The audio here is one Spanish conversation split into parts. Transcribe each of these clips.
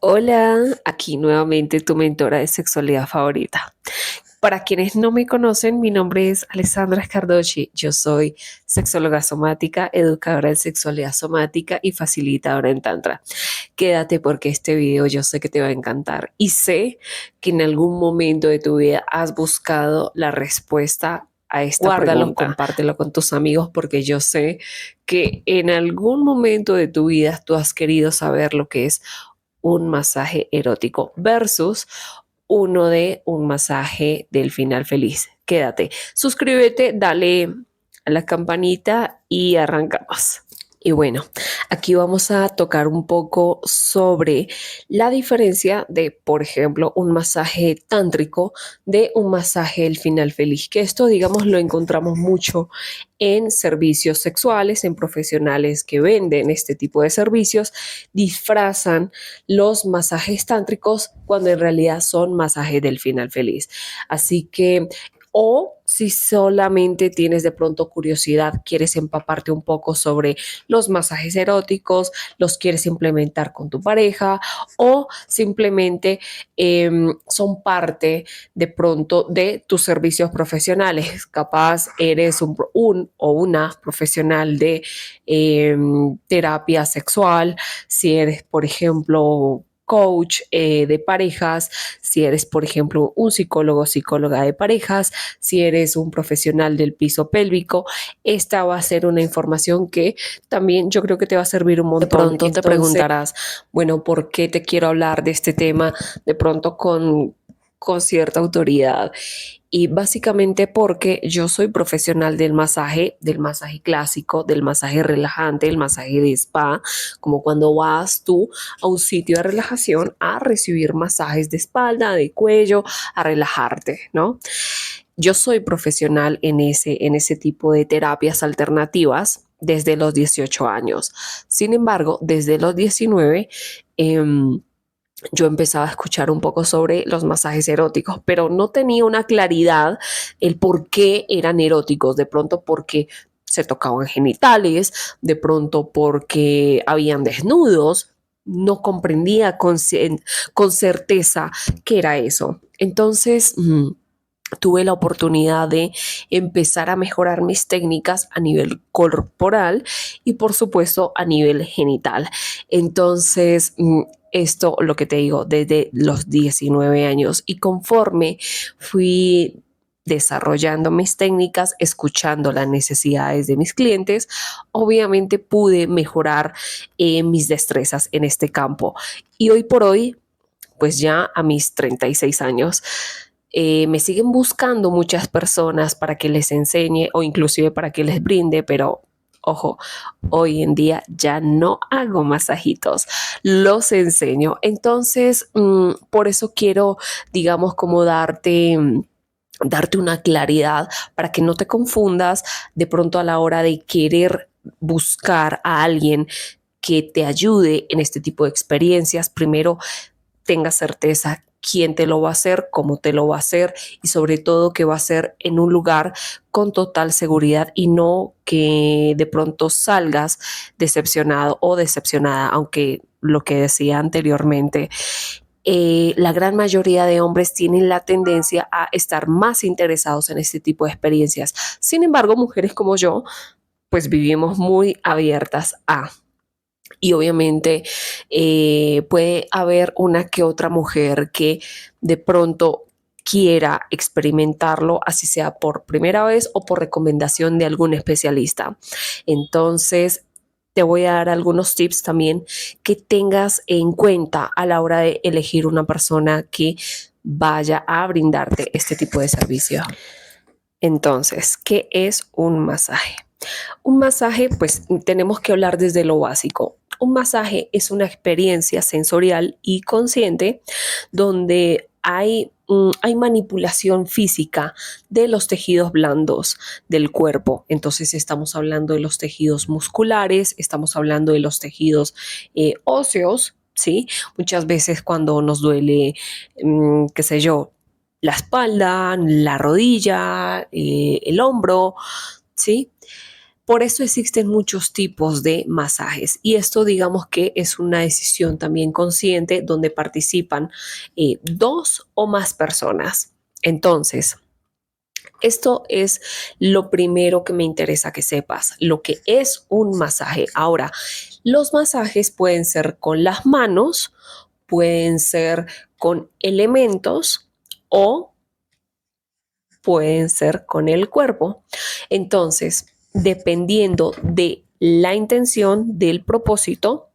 Hola, aquí nuevamente tu mentora de sexualidad favorita. Para quienes no me conocen, mi nombre es Alessandra Scardoci. Yo soy sexóloga somática, educadora en sexualidad somática y facilitadora en Tantra. Quédate porque este video yo sé que te va a encantar y sé que en algún momento de tu vida has buscado la respuesta a esta Guárdalo, pregunta. Compártelo con tus amigos porque yo sé que en algún momento de tu vida tú has querido saber lo que es un masaje erótico versus uno de un masaje del final feliz. Quédate, suscríbete, dale a la campanita y arrancamos. Y bueno, aquí vamos a tocar un poco sobre la diferencia de, por ejemplo, un masaje tántrico de un masaje el final feliz, que esto, digamos, lo encontramos mucho en servicios sexuales, en profesionales que venden este tipo de servicios, disfrazan los masajes tántricos cuando en realidad son masajes del final feliz. Así que o si solamente tienes de pronto curiosidad, quieres empaparte un poco sobre los masajes eróticos, los quieres implementar con tu pareja o simplemente son parte de pronto de tus servicios profesionales. Capaz eres un o una profesional de terapia sexual, si eres, por ejemplo, coach de parejas, si eres, por ejemplo, un psicólogo o psicóloga de parejas, si eres un profesional del piso pélvico, esta va a ser una información que también yo creo que te va a servir un montón. De pronto te preguntarás, bueno, ¿por qué te quiero hablar de este tema de pronto con cierta autoridad? Y básicamente porque yo soy profesional del masaje clásico, del masaje relajante, del masaje de spa, como cuando vas tú a un sitio de relajación a recibir masajes de espalda, de cuello, a relajarte, ¿no? Yo soy profesional en ese tipo de terapias alternativas desde los 18 años. Sin embargo, desde los 19, yo empezaba a escuchar un poco sobre los masajes eróticos, pero no tenía una claridad el por qué eran eróticos, de pronto porque se tocaban genitales, de pronto porque habían desnudos, no comprendía con certeza qué era eso. Entonces, tuve la oportunidad de empezar a mejorar mis técnicas a nivel corporal y por supuesto a nivel genital. Entonces, esto, lo que te digo, desde los 19 años y conforme fui desarrollando mis técnicas, escuchando las necesidades de mis clientes, obviamente pude mejorar mis destrezas en este campo. Y hoy por hoy, pues ya a mis 36 años, me siguen buscando muchas personas para que les enseñe o inclusive para que les brinde, pero ojo, hoy en día ya no hago masajitos, los enseño. Entonces, por eso quiero, digamos, como darte una claridad para que no te confundas de pronto a la hora de querer buscar a alguien que te ayude en este tipo de experiencias. Primero, tenga certeza quién te lo va a hacer, cómo te lo va a hacer y sobre todo que va a ser en un lugar con total seguridad y no que de pronto salgas decepcionado o decepcionada, aunque lo que decía anteriormente, la gran mayoría de hombres tienen la tendencia a estar más interesados en este tipo de experiencias. Sin embargo, mujeres como yo, pues vivimos muy abiertas a y obviamente puede haber una que otra mujer que de pronto quiera experimentarlo, así sea por primera vez o por recomendación de algún especialista. Entonces, te voy a dar algunos tips también que tengas en cuenta a la hora de elegir una persona que vaya a brindarte este tipo de servicio. Entonces, ¿qué es un masaje? Un masaje, pues tenemos que hablar desde lo básico. Un masaje es una experiencia sensorial y consciente donde hay manipulación física de los tejidos blandos del cuerpo. Entonces estamos hablando de los tejidos musculares, estamos hablando de los tejidos óseos, ¿sí? Muchas veces cuando nos duele, qué sé yo, la espalda, la rodilla, el hombro, ¿sí? Por eso existen muchos tipos de masajes y esto digamos que es una decisión también consciente donde participan dos o más personas. Entonces, esto es lo primero que me interesa que sepas, lo que es un masaje. Ahora, los masajes pueden ser con las manos, pueden ser con elementos o pueden ser con el cuerpo. Entonces, dependiendo de la intención del propósito,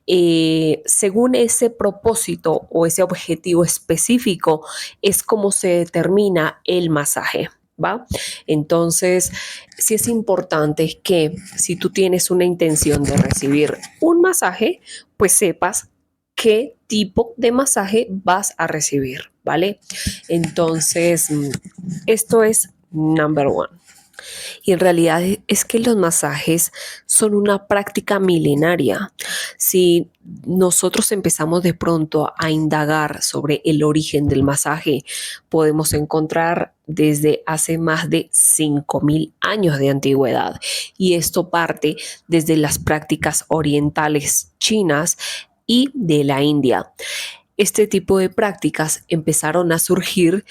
según ese propósito o ese objetivo específico, es como se determina el masaje. ¿Va? Entonces, sí es importante que si tú tienes una intención de recibir un masaje, pues sepas qué tipo de masaje vas a recibir, ¿vale? Entonces, esto es number one. Y en realidad es que los masajes son una práctica milenaria. Si nosotros empezamos de pronto a indagar sobre el origen del masaje, podemos encontrar desde hace más de 5.000 años de antigüedad. Y esto parte desde las prácticas orientales chinas y de la India. Este tipo de prácticas empezaron a surgir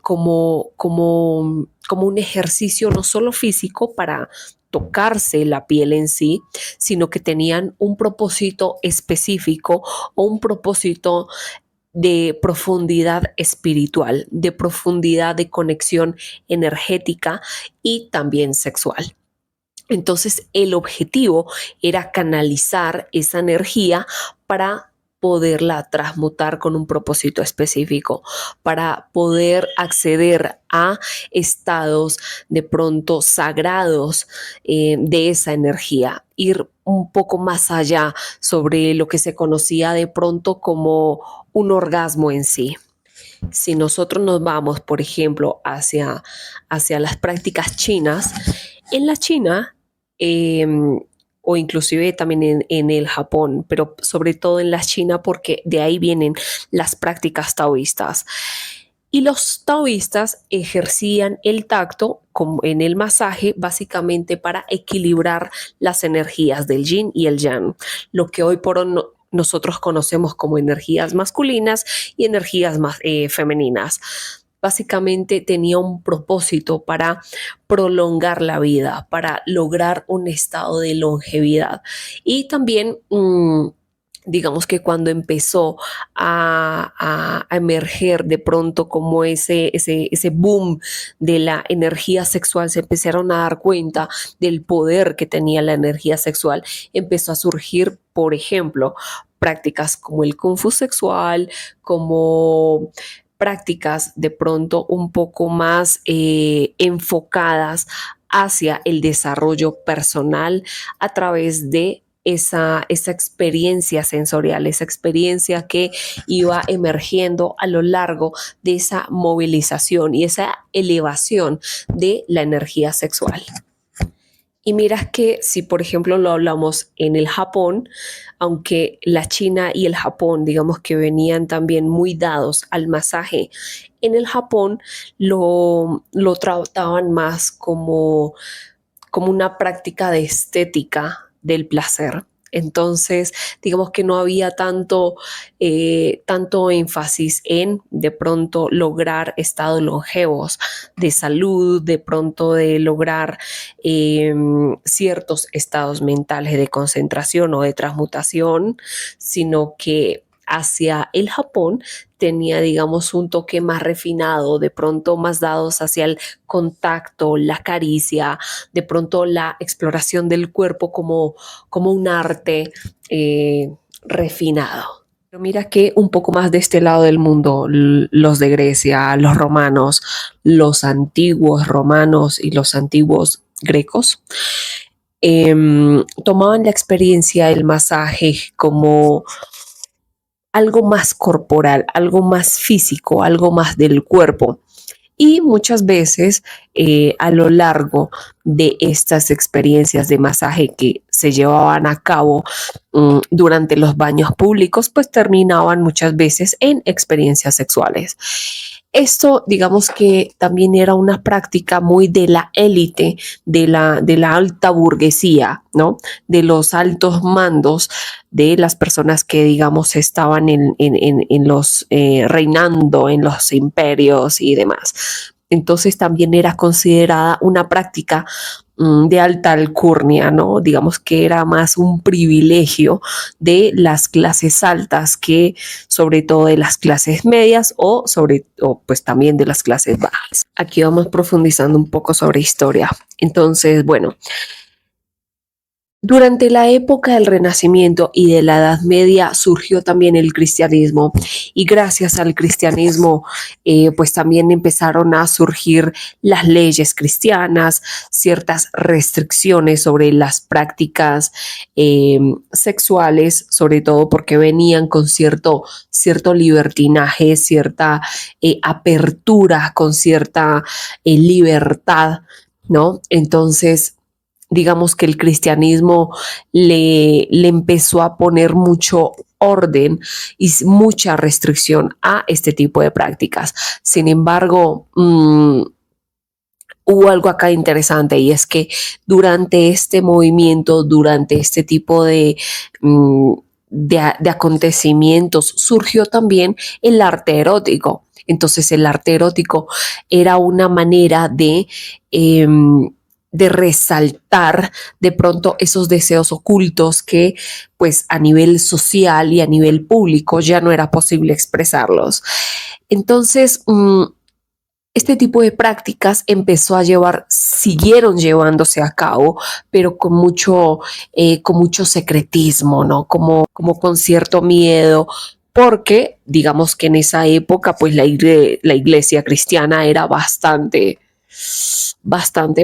como un ejercicio no solo físico para tocarse la piel en sí, sino que tenían un propósito específico o un propósito de profundidad espiritual, de profundidad de conexión energética y también sexual. Entonces, el objetivo era canalizar esa energía para poderla transmutar con un propósito específico, para poder acceder a estados de pronto sagrados de esa energía, ir un poco más allá sobre lo que se conocía de pronto como un orgasmo en sí. Si nosotros nos vamos, por ejemplo, hacia las prácticas chinas, en la China, eh, o inclusive también en el Japón, pero sobre todo en la China porque de ahí vienen las prácticas taoístas. Y los taoístas ejercían el tacto como en el masaje básicamente para equilibrar las energías del yin y el yang, lo que hoy por hoy nosotros conocemos como energías masculinas y energías más femeninas. Básicamente tenía un propósito para prolongar la vida, para lograr un estado de longevidad. Y también digamos que cuando empezó a emerger de pronto como ese boom de la energía sexual, se empezaron a dar cuenta del poder que tenía la energía sexual, empezó a surgir, por ejemplo, prácticas como el kung fu sexual, como prácticas de pronto un poco más enfocadas hacia el desarrollo personal a través de esa experiencia sensorial, esa experiencia que iba emergiendo a lo largo de esa movilización y esa elevación de la energía sexual. Y miras que si por ejemplo lo hablamos en el Japón, aunque la China y el Japón digamos que venían también muy dados al masaje, en el Japón lo trataban más como una práctica de estética del placer. Entonces, digamos que no había tanto énfasis en de pronto lograr estados longevos de salud, de pronto de lograr ciertos estados mentales de concentración o de transmutación, sino que hacia el Japón tenía, digamos, un toque más refinado, de pronto más dados hacia el contacto, la caricia, de pronto la exploración del cuerpo como un arte refinado. Pero mira que un poco más de este lado del mundo, los de Grecia, los romanos, los antiguos romanos y los antiguos grecos, tomaban la experiencia del masaje como algo más corporal, algo más físico, algo más del cuerpo. Y muchas veces a lo largo de estas experiencias de masaje que se llevaban a cabo durante los baños públicos, pues terminaban muchas veces en experiencias sexuales. Esto, digamos que también era una práctica muy de la élite, de la alta burguesía, ¿no? De los altos mandos, de las personas que, digamos, estaban en los, reinando en los imperios y demás. Entonces también era considerada una práctica de alta alcurnia, ¿no? Digamos que era más un privilegio de las clases altas que sobre todo de las clases medias o pues también de las clases bajas. Aquí vamos profundizando un poco sobre historia. Entonces, bueno, durante la época del Renacimiento y de la Edad Media surgió también el cristianismo y gracias al cristianismo pues también empezaron a surgir las leyes cristianas, ciertas restricciones sobre las prácticas sexuales, sobre todo porque venían con cierto libertinaje, cierta apertura, con cierta libertad, ¿no? Entonces digamos que el cristianismo le empezó a poner mucho orden y mucha restricción a este tipo de prácticas. Sin embargo, hubo algo acá interesante y es que durante este movimiento, durante este tipo de acontecimientos, surgió también el arte erótico. Entonces el arte erótico era una manera de resaltar de pronto esos deseos ocultos que pues a nivel social y a nivel público ya no era posible expresarlos. Entonces, este tipo de prácticas siguieron llevándose a cabo, pero con mucho secretismo, ¿no? Como con cierto miedo, porque digamos que en esa época, pues la iglesia cristiana era bastante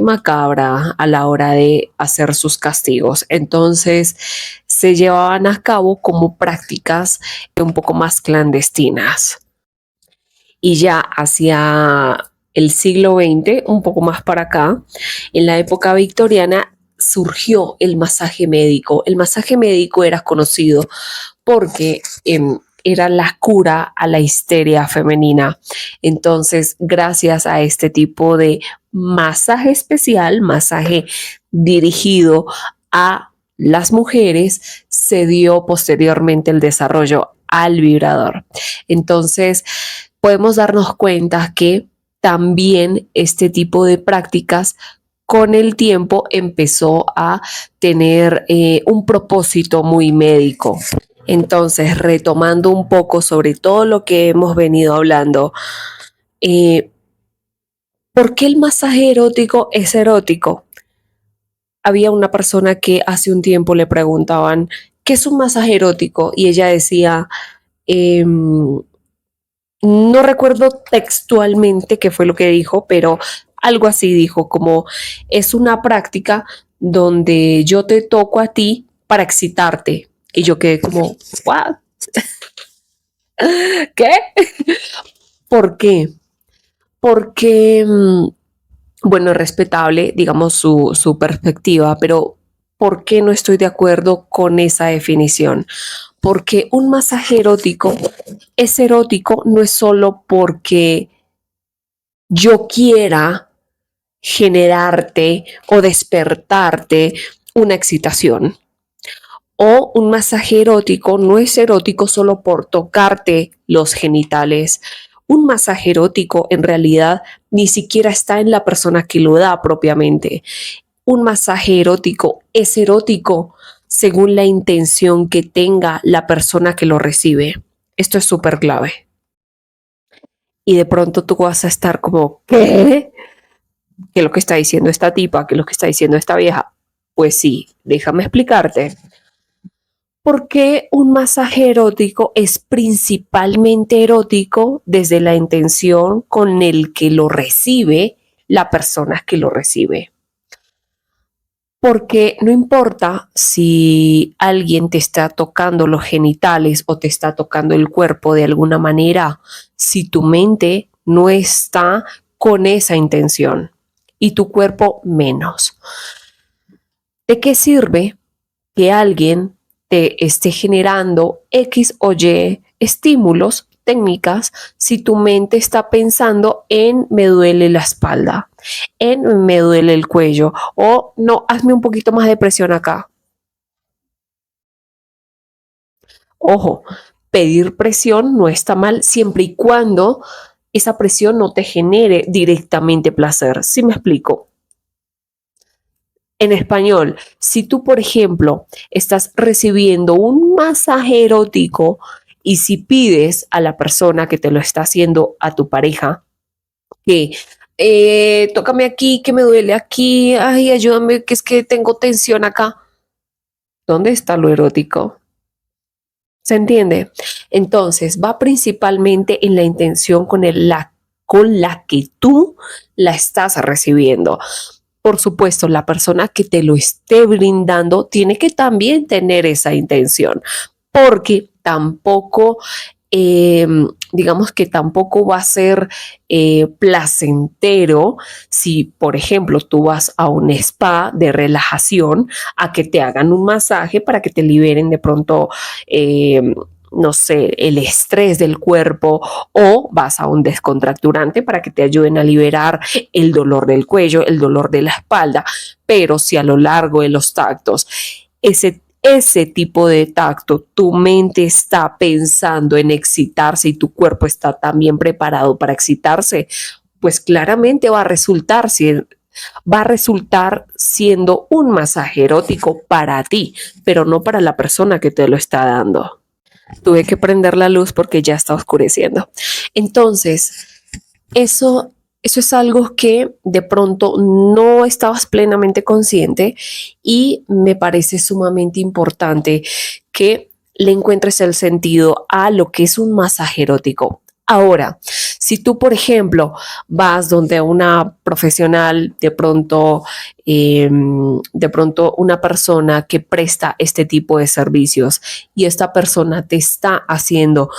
macabra a la hora de hacer sus castigos. Entonces se llevaban a cabo como prácticas un poco más clandestinas. Y ya hacia el siglo XX, un poco más para acá, en la época victoriana, surgió el masaje médico. El masaje médico era conocido porque era la cura a la histeria femenina. Entonces, gracias a este tipo de masaje especial, masaje dirigido a las mujeres, se dio posteriormente el desarrollo al vibrador. Entonces, podemos darnos cuenta que también este tipo de prácticas con el tiempo empezó a tener un propósito muy médico. Entonces, retomando un poco sobre todo lo que hemos venido hablando, eh, ¿por qué el masaje erótico es erótico? Había una persona que hace un tiempo le preguntaban, ¿qué es un masaje erótico? Y ella decía, no recuerdo textualmente qué fue lo que dijo, pero algo así dijo, como es una práctica donde yo te toco a ti para excitarte. Y yo quedé como, ¿what? ¿Qué? ¿Por qué? Porque, bueno, es respetable, digamos, su perspectiva, pero ¿por qué no estoy de acuerdo con esa definición? Porque un masaje erótico es erótico no es solo porque yo quiera generarte o despertarte una excitación. O un masaje erótico no es erótico solo por tocarte los genitales. Un masaje erótico en realidad ni siquiera está en la persona que lo da propiamente. Un masaje erótico es erótico según la intención que tenga la persona que lo recibe. Esto es súper clave. Y de pronto tú vas a estar como, ¿qué? ¿Qué es lo que está diciendo esta tipa? ¿Qué es lo que está diciendo esta vieja? Pues sí, déjame explicarte. Porque un masaje erótico es principalmente erótico desde la intención con el que lo recibe la persona que lo recibe. Porque no importa si alguien te está tocando los genitales o te está tocando el cuerpo de alguna manera, si tu mente no está con esa intención y tu cuerpo menos. ¿De qué sirve que alguien te esté generando X o Y estímulos técnicas si tu mente está pensando en me duele la espalda, en me duele el cuello o no, hazme un poquito más de presión acá. Ojo, pedir presión no está mal siempre y cuando esa presión no te genere directamente placer. ¿Sí me explico? En español, si tú, por ejemplo, estás recibiendo un masaje erótico y si pides a la persona que te lo está haciendo, a tu pareja, que tócame aquí, que me duele aquí, ay, ayúdame, que es que tengo tensión acá. ¿Dónde está lo erótico? ¿Se entiende? Entonces, va principalmente en la intención con la que tú la estás recibiendo. Por supuesto, la persona que te lo esté brindando tiene que también tener esa intención, porque tampoco, eh, digamos que tampoco va a ser placentero si, por ejemplo, tú vas a un spa de relajación a que te hagan un masaje para que te liberen de pronto. No sé, el estrés del cuerpo o vas a un descontracturante para que te ayuden a liberar el dolor del cuello, el dolor de la espalda, pero si a lo largo de los tactos ese tipo de tacto, tu mente está pensando en excitarse y tu cuerpo está también preparado para excitarse, pues claramente va a resultar siendo un masaje erótico para ti, pero no para la persona que te lo está dando. Tuve que prender la luz porque ya está oscureciendo. Entonces, eso es algo que de pronto no estabas plenamente consciente y me parece sumamente importante que le encuentres el sentido a lo que es un masaje erótico. Ahora, si tú, por ejemplo, vas donde una profesional, de pronto una persona que presta este tipo de servicios y esta persona te está haciendo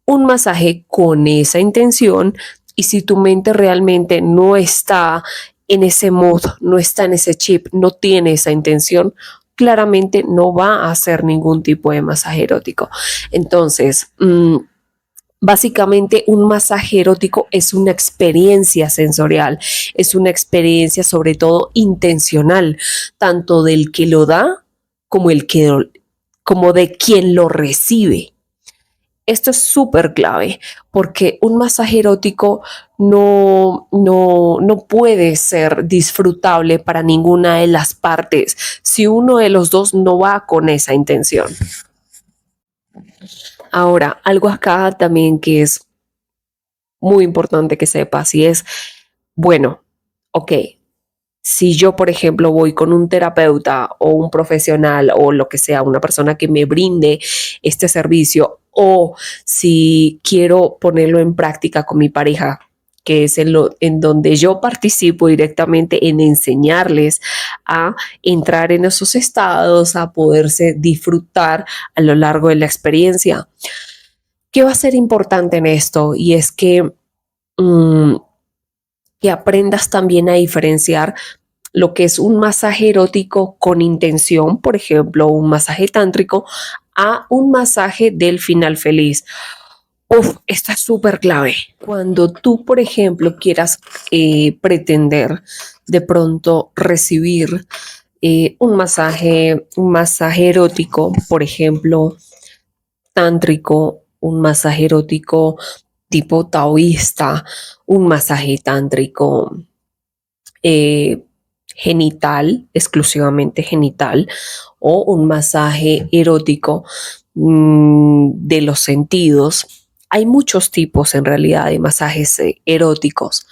un masaje con esa intención y si tu mente realmente no está en ese mood, no está en ese chip, no tiene esa intención, claramente no va a hacer ningún tipo de masaje erótico. Entonces, básicamente un masaje erótico es una experiencia sensorial, es una experiencia sobre todo intencional, tanto del que lo da como, como de quien lo recibe. Esto es súper clave porque un masaje erótico no puede ser disfrutable para ninguna de las partes si uno de los dos no va con esa intención. Ahora, algo acá también que es muy importante que sepas y es, bueno, ok, si yo, por ejemplo, voy con un terapeuta o un profesional o lo que sea, una persona que me brinde este servicio, o si quiero ponerlo en práctica con mi pareja, que es en donde yo participo directamente en enseñarles a entrar en esos estados, a poderse disfrutar a lo largo de la experiencia. ¿Qué va a ser importante en esto? Y es mm, que aprendas también a diferenciar lo que es un masaje erótico con intención, por ejemplo, un masaje tántrico, a un masaje del final feliz. Uf, esta es súper clave. Cuando tú, por ejemplo, quieras pretender de pronto recibir un masaje erótico, por ejemplo, tántrico, un masaje erótico tipo taoísta, un masaje tántrico eh, genital, exclusivamente genital, o un masaje erótico de los sentidos. Hay muchos tipos en realidad de masajes eróticos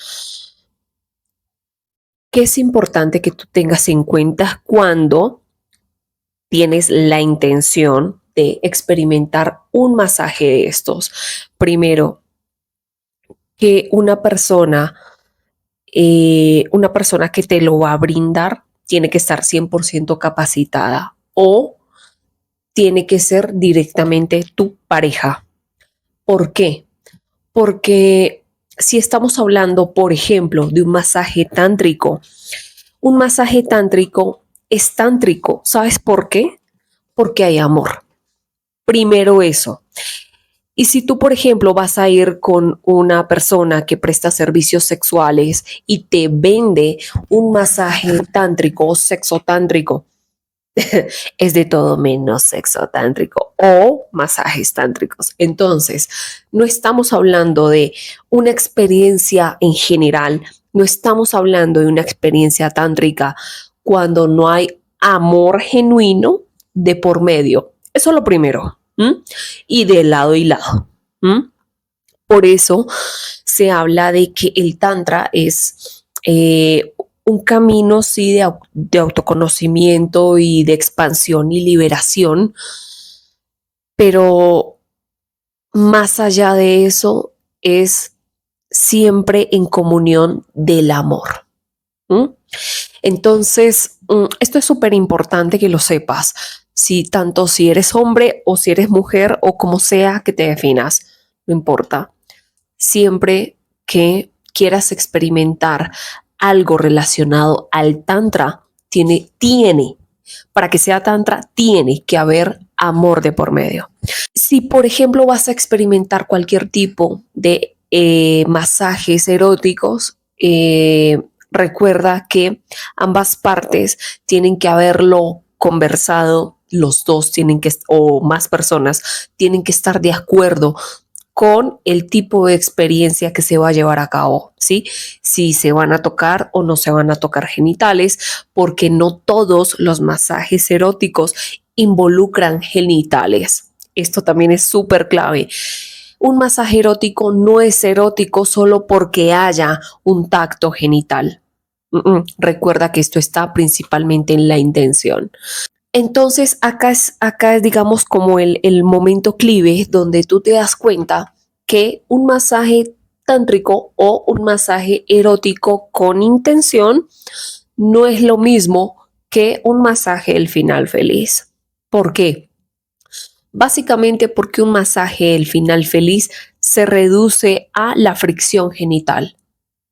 que es importante que tú tengas en cuenta cuando tienes la intención de experimentar un masaje de estos. Primero, que una persona que te lo va a brindar tiene que estar 100% capacitada o tiene que ser directamente tu pareja. ¿Por qué? Porque si estamos hablando, por ejemplo, de un masaje tántrico es tántrico. ¿Sabes por qué? Porque hay amor. Primero eso. Y si tú, por ejemplo, vas a ir con una persona que presta servicios sexuales y te vende un masaje tántrico o sexo tántrico, es de todo menos sexo tántrico o masajes tántricos. Entonces, no estamos hablando de una experiencia en general, no estamos hablando de una experiencia tántrica cuando no hay amor genuino de por medio. Eso es lo primero. Y de lado y lado. Por eso se habla de que el tantra es un camino, sí, de autoconocimiento y de expansión y liberación, pero más allá de eso es siempre en comunión del amor. Entonces, esto es súper importante que lo sepas, tanto si eres hombre o si eres mujer o como sea que te definas, no importa. Siempre que quieras experimentar algo relacionado al tantra, para que sea tantra, tiene que haber amor de por medio. Si, por ejemplo, vas a experimentar cualquier tipo de masajes eróticos, recuerda que ambas partes tienen que haberlo conversado, los dos o más personas tienen que estar de acuerdo con el tipo de experiencia que se va a llevar a cabo, ¿sí? Si se van a tocar o no se van a tocar genitales, porque no todos los masajes eróticos involucran genitales. Esto también es súper clave. Un masaje erótico no es erótico solo porque haya un tacto genital. Recuerda que esto está principalmente en la intención. Entonces, acá es digamos, como el momento clive donde tú te das cuenta que un masaje tántrico o un masaje erótico con intención no es lo mismo que un masaje del final feliz. ¿Por qué? Básicamente porque un masaje del final feliz se reduce a la fricción genital.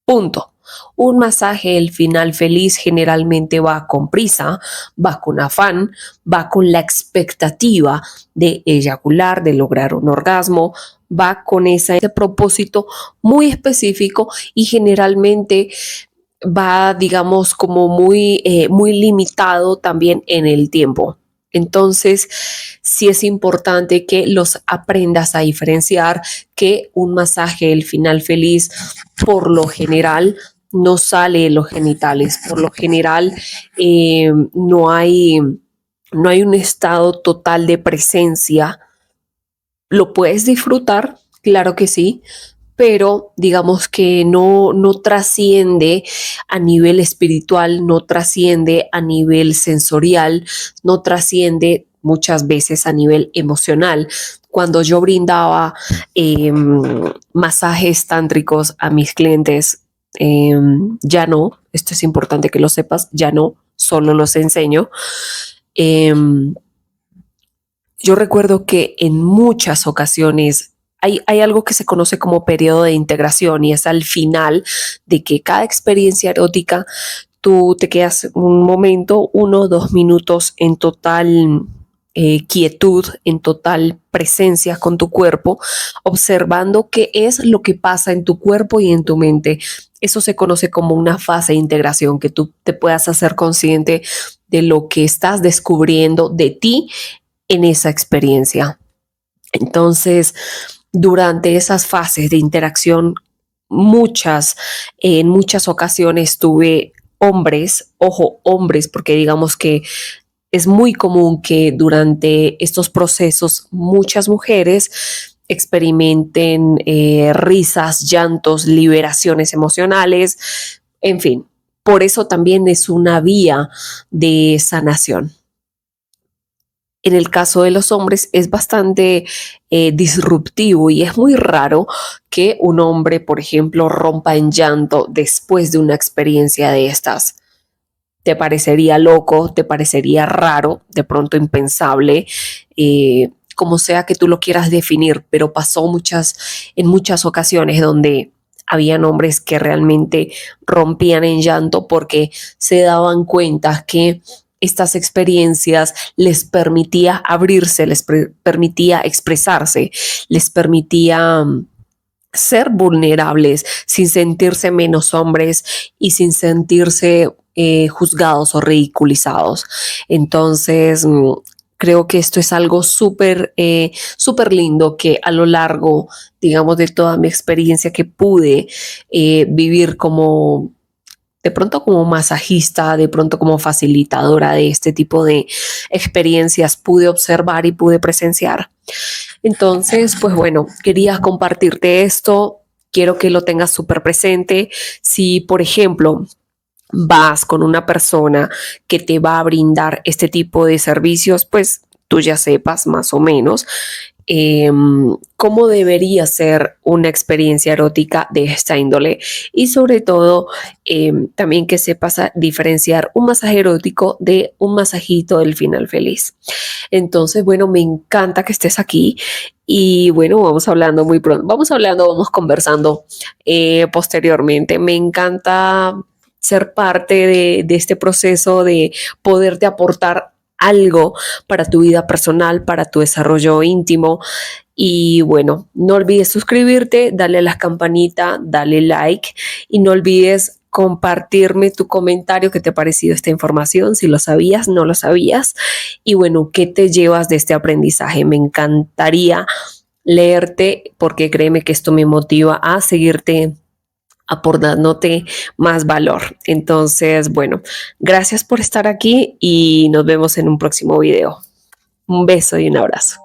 Punto. Un masaje, el final feliz, generalmente va con prisa, va con afán, va con la expectativa de eyacular, de lograr un orgasmo, va con ese propósito muy específico y generalmente va, digamos, como muy limitado también en el tiempo. Entonces, sí es importante que los aprendas a diferenciar, que un masaje, el final feliz, por lo general, no sale de los genitales. Por lo general, no hay un estado total de presencia. ¿Lo puedes disfrutar? Claro que sí, pero digamos que no trasciende a nivel espiritual, no trasciende a nivel sensorial, no trasciende muchas veces a nivel emocional. Cuando yo brindaba masajes tántricos a mis clientes, ya no, esto es importante que lo sepas, ya no, solo los enseño. Yo recuerdo que en muchas ocasiones hay algo que se conoce como periodo de integración y es al final de que cada experiencia erótica tú te quedas un momento, 1 o 2 minutos en total quietud, en total presencia con tu cuerpo, observando qué es lo que pasa en tu cuerpo y en tu mente. Eso se conoce como una fase de integración, que tú te puedas hacer consciente de lo que estás descubriendo de ti en esa experiencia. Entonces, durante esas fases de interacción, en muchas ocasiones tuve hombres, porque digamos que es muy común que durante estos procesos muchas mujeres experimenten risas, llantos, liberaciones emocionales, en fin, por eso también es una vía de sanación. En el caso de los hombres es bastante disruptivo y es muy raro que un hombre, por ejemplo, rompa en llanto después de una experiencia de estas. Te parecería loco, te parecería raro, de pronto impensable, como sea que tú lo quieras definir, pero pasó en muchas ocasiones donde habían hombres que realmente rompían en llanto porque se daban cuenta que estas experiencias les permitía abrirse, permitía expresarse, les permitía ser vulnerables sin sentirse menos hombres y sin sentirse juzgados o ridiculizados. Entonces, creo que esto es algo súper lindo que a lo largo, digamos, de toda mi experiencia que pude vivir como de pronto como masajista, de pronto como facilitadora de este tipo de experiencias, pude observar y pude presenciar. Entonces, pues bueno, quería compartirte esto. Quiero que lo tengas súper presente. Si, por ejemplo, vas con una persona que te va a brindar este tipo de servicios, pues tú ya sepas más o menos cómo debería ser una experiencia erótica de esta índole y sobre todo también que sepas diferenciar un masaje erótico de un masajito del final feliz. Entonces, bueno, me encanta que estés aquí y bueno, vamos hablando muy pronto, vamos conversando posteriormente. Me encanta ser parte de este proceso de poderte aportar algo para tu vida personal, para tu desarrollo íntimo. Y bueno, no olvides suscribirte, dale a la campanita, dale like y no olvides compartirme tu comentario, qué te ha parecido esta información, si lo sabías, no lo sabías y bueno, qué te llevas de este aprendizaje. Me encantaría leerte porque créeme que esto me motiva a seguirte aportándote más valor. Entonces, bueno, gracias por estar aquí y nos vemos en un próximo video. Un beso y un abrazo.